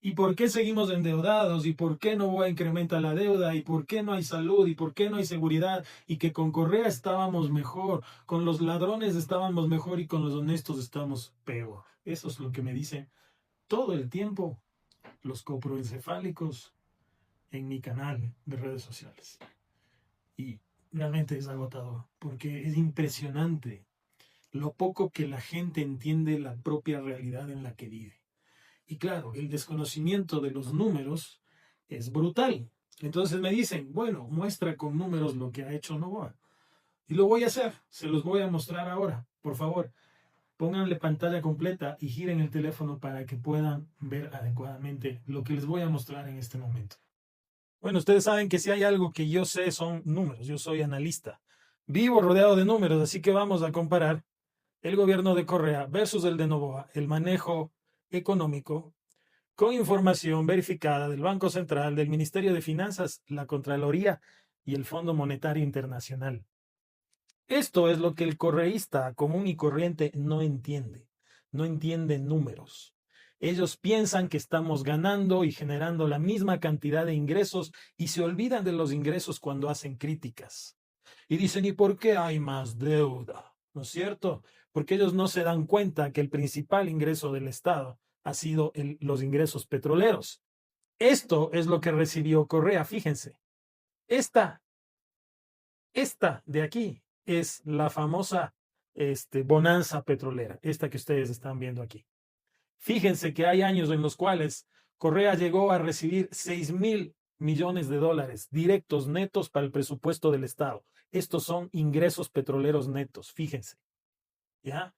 ¿Y por qué seguimos endeudados? ¿Y por qué no incrementa la deuda? ¿Y por qué no hay salud? ¿Y por qué no hay seguridad? Y que con Correa estábamos mejor, con los ladrones estábamos mejor y con los honestos estamos peor. Eso es lo que me dicen todo el tiempo los coproencefálicos en mi canal de redes sociales. Y realmente es agotador, porque es impresionante lo poco que la gente entiende la propia realidad en la que vive. Y claro, el desconocimiento de los números es brutal. Entonces me dicen, bueno, muestra con números lo que ha hecho Novoa. Y lo voy a hacer, se los voy a mostrar ahora. Por favor, pónganle pantalla completa y giren el teléfono para que puedan ver adecuadamente lo que les voy a mostrar en este momento. Bueno, ustedes saben que si hay algo que yo sé son números, yo soy analista. Vivo rodeado de números, así que vamos a comparar el gobierno de Correa versus el de Novoa, el manejo económico con información verificada del Banco Central, del Ministerio de Finanzas, la Contraloría y el Fondo Monetario Internacional. Esto es lo que el correísta común y corriente no entiende. No entiende números. Ellos piensan que estamos ganando y generando la misma cantidad de ingresos y se olvidan de los ingresos cuando hacen críticas. Y dicen, ¿y por qué hay más deuda? ¿No es cierto? Porque ellos no se dan cuenta que el principal ingreso del Estado ha sido los ingresos petroleros. Esto es lo que recibió Correa, fíjense. Esta, esta de aquí es la famosa bonanza petrolera, esta que ustedes están viendo aquí. Fíjense que hay años en los cuales Correa llegó a recibir 6.000 millones de dólares directos netos para el presupuesto del Estado. Estos son ingresos petroleros netos, fíjense. ¿Ya?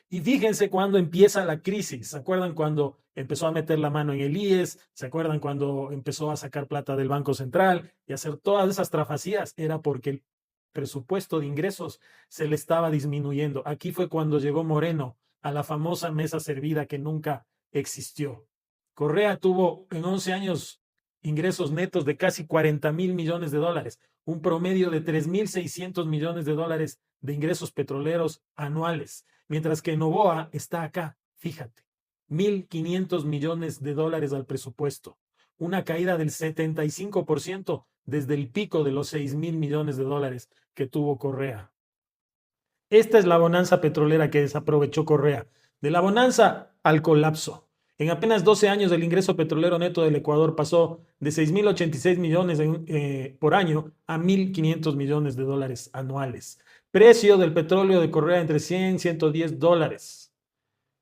Y fíjense cuando empieza la crisis. ¿Se acuerdan cuando empezó a meter la mano en el IES? ¿Se acuerdan cuando empezó a sacar plata del Banco Central y hacer todas esas trafacías? Era porque el presupuesto de ingresos se le estaba disminuyendo. Aquí fue cuando llegó Moreno a la famosa mesa servida que nunca existió. Correa tuvo en 11 años ingresos netos de casi 40.000 millones de dólares, un promedio de 3.600 millones de dólares de ingresos petroleros anuales, mientras que Novoa está acá, fíjate, 1.500 millones de dólares al presupuesto, una caída del 75% desde el pico de los 6.000 millones de dólares que tuvo Correa. Esta es la bonanza petrolera que desaprovechó Correa. De la bonanza al colapso. En apenas 12 años el ingreso petrolero neto del Ecuador pasó de 6.086 millones por año a 1.500 millones de dólares anuales. Precio del petróleo de Correa entre 100 y 110 dólares.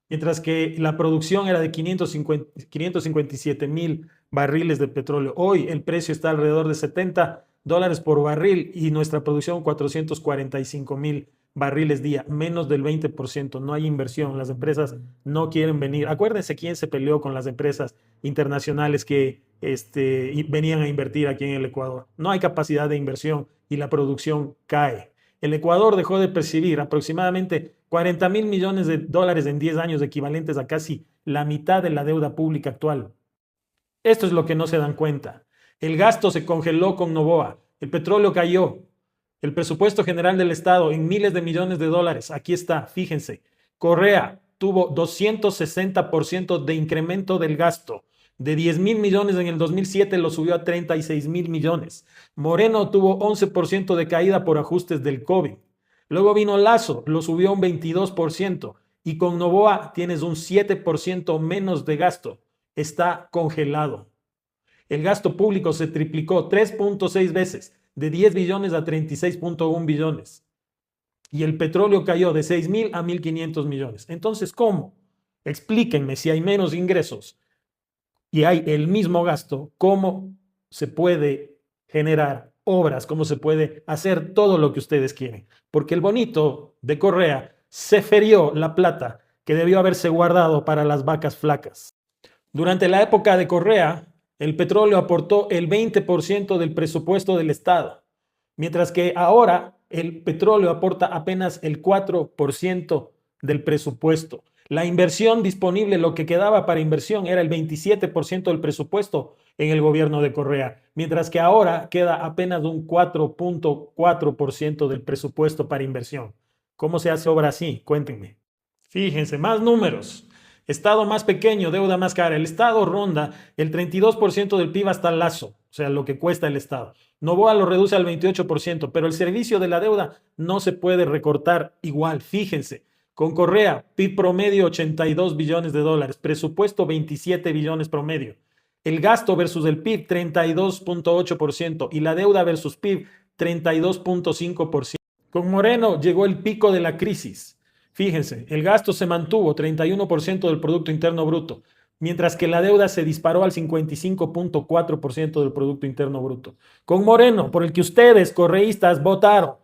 Mientras que la producción era de 557 mil barriles de petróleo. Hoy el precio está alrededor de 70 dólares por barril y nuestra producción 445.000 barriles día, menos del 20%. No hay inversión, las empresas no quieren venir. Acuérdense quién se peleó con las empresas internacionales que venían a invertir aquí en el Ecuador. No hay capacidad de inversión y la producción cae. El Ecuador dejó de percibir aproximadamente 40.000 millones de dólares en 10 años, equivalentes a casi la mitad de la deuda pública actual. Esto es lo que no se dan cuenta. El gasto se congeló con Novoa, el petróleo cayó, el presupuesto general del Estado en miles de millones de dólares. Aquí está, fíjense. Correa tuvo 260% de incremento del gasto. De 10.000 millones en el 2007 lo subió a 36.000 millones. Moreno tuvo 11% de caída por ajustes del COVID. Luego vino Lazo, lo subió un 22%. Y con Novoa tienes un 7% menos de gasto. Está congelado. El gasto público se triplicó 3.6 veces, de 10 billones a 36.1 billones. Y el petróleo cayó de 6.000 a 1.500 millones. Entonces, ¿cómo? Explíquenme, si hay menos ingresos y hay el mismo gasto, ¿cómo se puede generar obras? ¿Cómo se puede hacer todo lo que ustedes quieren? Porque el bonito de Correa se ferió la plata que debió haberse guardado para las vacas flacas. Durante la época de Correa, el petróleo aportó el 20% del presupuesto del Estado, mientras que ahora el petróleo aporta apenas el 4% del presupuesto. La inversión disponible, lo que quedaba para inversión, era el 27% del presupuesto en el gobierno de Correa, mientras que ahora queda apenas un 4.4% del presupuesto para inversión. ¿Cómo se hace obra así? Cuéntenme. Fíjense, más números. Estado más pequeño, deuda más cara. El Estado ronda el 32% del PIB hasta Lazo, o sea, lo que cuesta el Estado. Noboa lo reduce al 28%, pero el servicio de la deuda no se puede recortar igual. Fíjense, con Correa, PIB promedio 82 billones de dólares, presupuesto 27 billones promedio. El gasto versus el PIB 32.8% y la deuda versus PIB 32.5%. Con Moreno llegó el pico de la crisis. Fíjense, el gasto se mantuvo 31% del Producto Interno Bruto, mientras que la deuda se disparó al 55.4% del Producto Interno Bruto. Con Moreno, por el que ustedes, correístas, votaron,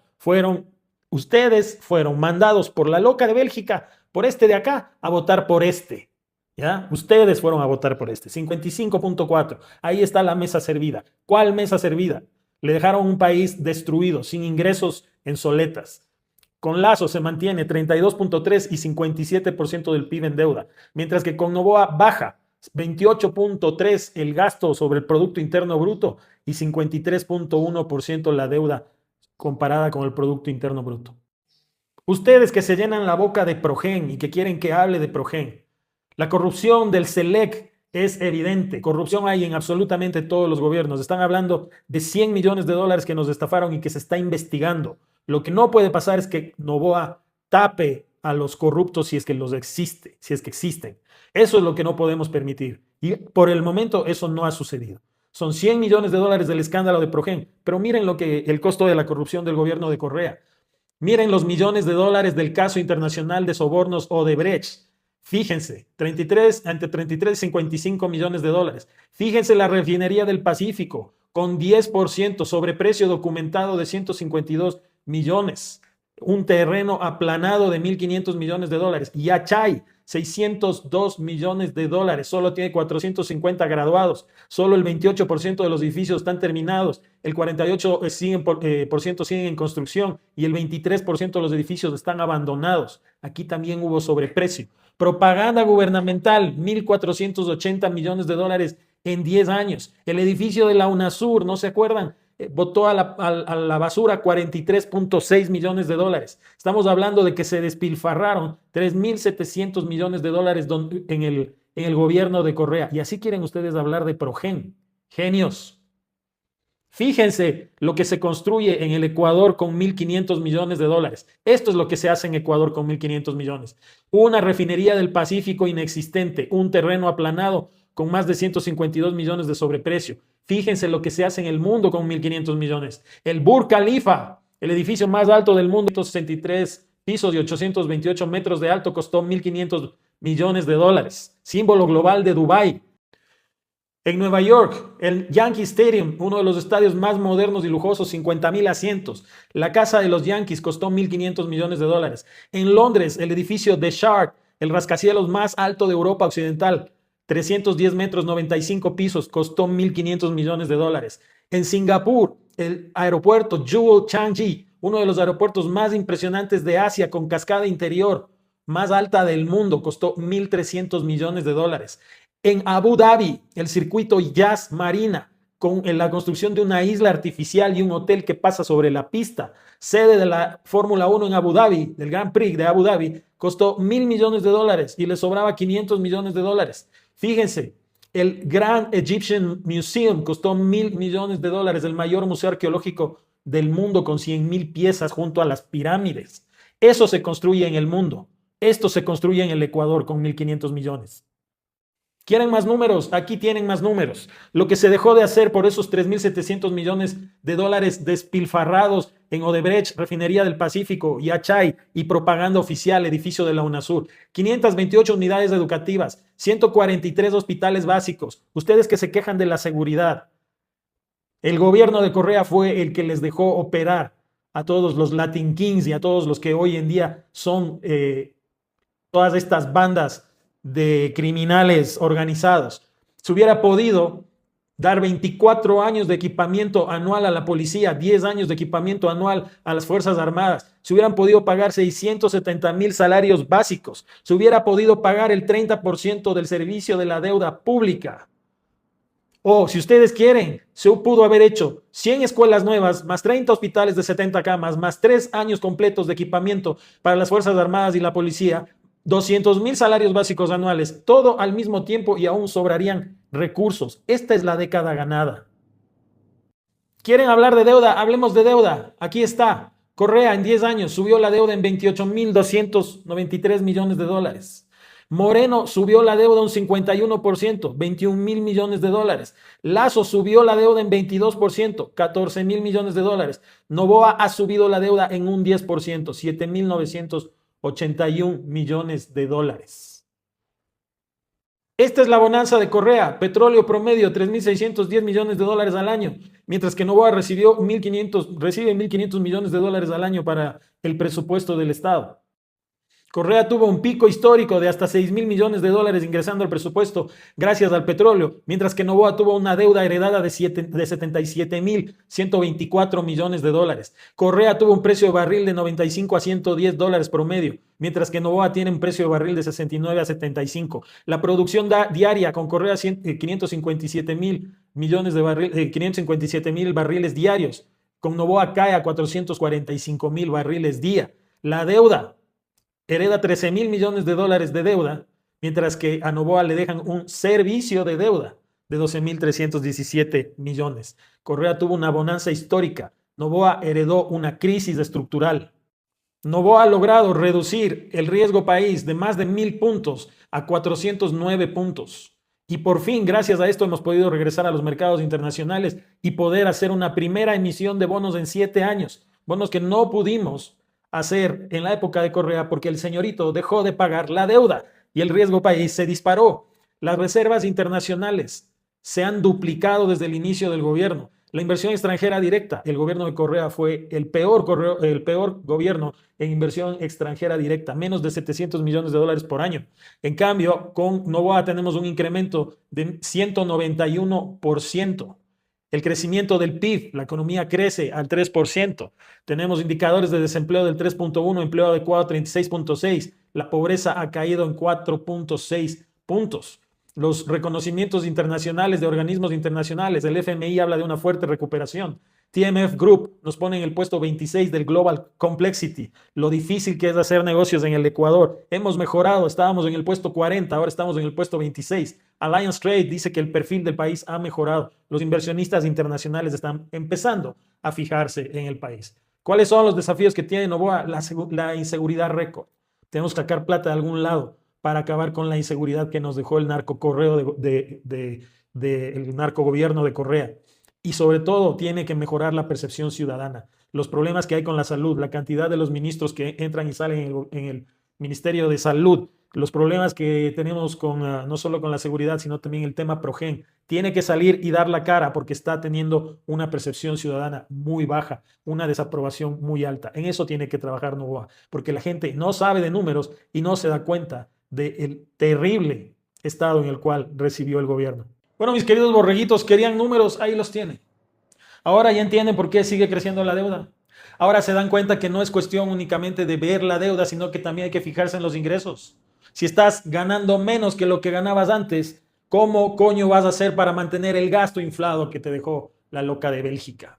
ustedes fueron mandados por la loca de Bélgica, por este de acá, a votar por este. ¿Ya? Ustedes fueron a votar por este, 55.4. Ahí está la mesa servida. ¿Cuál mesa servida? Le dejaron un país destruido, sin ingresos en soletas. Con Lazo se mantiene 32.3 y 57% del PIB en deuda, mientras que con Noboa baja 28.3 el gasto sobre el Producto Interno Bruto y 53.1% la deuda comparada con el Producto Interno Bruto. Ustedes que se llenan la boca de Progen y que quieren que hable de Progen, la corrupción del SELEC es evidente. Corrupción hay en absolutamente todos los gobiernos. Están hablando de 100 millones de dólares que nos estafaron y que se está investigando. Lo que no puede pasar es que Noboa tape a los corruptos si es que existen. Eso es lo que no podemos permitir. Y por el momento eso no ha sucedido. Son 100 millones de dólares del escándalo de Progen. Pero miren el costo de la corrupción del gobierno de Correa. Miren los millones de dólares del caso internacional de sobornos Odebrecht. Fíjense, 33 ante 33, 55 millones de dólares. Fíjense la refinería del Pacífico con 10% sobreprecio documentado de 152 millones. Un terreno aplanado de 1.500 millones de dólares. Yachay, 602 millones de dólares. Solo tiene 450 graduados. Solo el 28% de los edificios están terminados. El 48% siguen en construcción y el 23% de los edificios están abandonados. Aquí también hubo sobreprecio. Propaganda gubernamental, 1.480 millones de dólares en 10 años. El edificio de la UNASUR, ¿no se acuerdan? Botó a la basura 43.6 millones de dólares. Estamos hablando de que se despilfarraron 3.700 millones de dólares en el gobierno de Correa. Y así quieren ustedes hablar de Progen. Genios. Fíjense lo que se construye en el Ecuador con 1.500 millones de dólares. Esto es lo que se hace en Ecuador con 1.500 millones. Una refinería del Pacífico inexistente, un terreno aplanado con más de 152 millones de sobreprecio. Fíjense lo que se hace en el mundo con 1.500 millones. El Burj Khalifa, el edificio más alto del mundo, 163 pisos y 828 metros de alto, costó 1.500 millones de dólares. Símbolo global de Dubái. En Nueva York, el Yankee Stadium, uno de los estadios más modernos y lujosos, 50,000 asientos. La casa de los Yankees costó 1.500 millones de dólares. En Londres, el edificio The Shard, el rascacielos más alto de Europa Occidental, 310 metros, 95 pisos, costó 1.500 millones de dólares. En Singapur, el aeropuerto Jewel Changi, uno de los aeropuertos más impresionantes de Asia, con cascada interior, más alta del mundo, costó 1.300 millones de dólares. En Abu Dhabi, el circuito Yas Marina, con la construcción de una isla artificial y un hotel que pasa sobre la pista, sede de la Fórmula 1 en Abu Dhabi, del Grand Prix de Abu Dhabi, costó 1.000 millones de dólares y le sobraba 500 millones de dólares. Fíjense, el Grand Egyptian Museum costó 1.000 millones de dólares, el mayor museo arqueológico del mundo con 100,000 piezas junto a las pirámides. Eso se construye en el mundo. Esto se construye en el Ecuador con 1.500 millones. ¿Quieren más números? Aquí tienen más números. Lo que se dejó de hacer por esos 3.700 millones de dólares despilfarrados en Odebrecht, Refinería del Pacífico, Yachay y propaganda oficial, edificio de la UNASUR. 528 unidades educativas, 143 hospitales básicos. Ustedes que se quejan de la seguridad. El gobierno de Correa fue el que les dejó operar a todos los Latin Kings y a todos los que hoy en día son todas estas bandas de criminales organizados. Se hubiera podido dar 24 años de equipamiento anual a la policía, 10 años de equipamiento anual a las Fuerzas Armadas. Se hubieran podido pagar 670,000 salarios básicos. Se hubiera podido pagar el 30% del servicio de la deuda pública. O, si ustedes quieren, se pudo haber hecho 100 escuelas nuevas, más 30 hospitales de 70 camas, más 3 años completos de equipamiento para las Fuerzas Armadas y la policía, 200,000 salarios básicos anuales, todo al mismo tiempo y aún sobrarían recursos. Esta es la década ganada. ¿Quieren hablar de deuda? Hablemos de deuda. Aquí está. Correa en 10 años subió la deuda en 28,293 millones de dólares. Moreno subió la deuda un 51%, 21,000 millones de dólares. Lazo subió la deuda en 22%, 14,000 millones de dólares. Noboa ha subido la deuda en un 10%, 7,981 millones de dólares. Esta es la bonanza de Correa, petróleo promedio 3,610 millones de dólares al año, mientras que Noboa recibe 1,500 millones de dólares al año para el presupuesto del Estado. Correa tuvo un pico histórico de hasta 6,000 millones de dólares ingresando al presupuesto gracias al petróleo, mientras que Noboa tuvo una deuda heredada de 77,124 millones de dólares. Correa tuvo un precio de barril de 95 a 110 dólares promedio, mientras que Noboa tiene un precio de barril de 69 a 75. La producción diaria con Correa 557,000 millones de barriles, 557,000 barriles diarios. Con Noboa cae a 445,000 barriles día. La deuda hereda 13,000 millones de dólares de deuda, mientras que a Noboa le dejan un servicio de deuda de 12,317 millones. Correa tuvo una bonanza histórica. Noboa heredó una crisis estructural. Noboa ha logrado reducir el riesgo país de más de 1,000 puntos a 409 puntos. Y por fin, gracias a esto, hemos podido regresar a los mercados internacionales y poder hacer una primera emisión de bonos en 7 años. Bonos que no pudimos hacer en la época de Correa porque el señorito dejó de pagar la deuda y el riesgo país se disparó. Las reservas internacionales se han duplicado desde el inicio del gobierno. La inversión extranjera directa, el gobierno de Correa fue el peor gobierno en inversión extranjera directa, menos de 700 millones de dólares por año. En cambio, con Noboa tenemos un incremento de 191%. El crecimiento del PIB, la economía crece al 3%. Tenemos indicadores de desempleo del 3.1, empleo adecuado 36.6. La pobreza ha caído en 4.6 puntos. Los reconocimientos internacionales de organismos internacionales, el FMI habla de una fuerte recuperación. TMF Group nos pone en el puesto 26 del Global Complexity, lo difícil que es hacer negocios en el Ecuador. Hemos mejorado, estábamos en el puesto 40, ahora estamos en el puesto 26. Alliance Trade dice que el perfil del país ha mejorado. Los inversionistas internacionales están empezando a fijarse en el país. ¿Cuáles son los desafíos que tiene Noboa? La inseguridad récord. Tenemos que sacar plata de algún lado para acabar con la inseguridad que nos dejó el narcocorreo el narcogobierno de Correa. Y sobre todo tiene que mejorar la percepción ciudadana. Los problemas que hay con la salud, la cantidad de los ministros que entran y salen en el Ministerio de Salud, los problemas que tenemos con no solo con la seguridad, sino también el tema Progen. Tiene que salir y dar la cara porque está teniendo una percepción ciudadana muy baja, una desaprobación muy alta. En eso tiene que trabajar Noboa, porque la gente no sabe de números y no se da cuenta del terrible estado en el cual recibió el gobierno. Bueno, mis queridos borreguitos, querían números, ahí los tienen. Ahora ya entienden por qué sigue creciendo la deuda. Ahora se dan cuenta que no es cuestión únicamente de ver la deuda, sino que también hay que fijarse en los ingresos. Si estás ganando menos que lo que ganabas antes, ¿cómo coño vas a hacer para mantener el gasto inflado que te dejó la loca de Bélgica?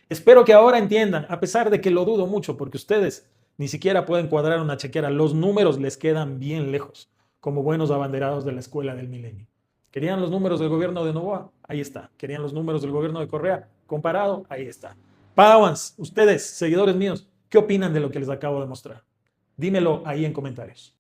Espero que ahora entiendan, a pesar de que lo dudo mucho, porque ustedes ni siquiera pueden cuadrar una chequera, los números les quedan bien lejos, como buenos abanderados de la escuela del milenio. ¿Querían los números del gobierno de Noboa? Ahí está. ¿Querían los números del gobierno de Correa? Comparado, ahí está. Padawans, ustedes, seguidores míos, ¿qué opinan de lo que les acabo de mostrar? Dímelo ahí en comentarios.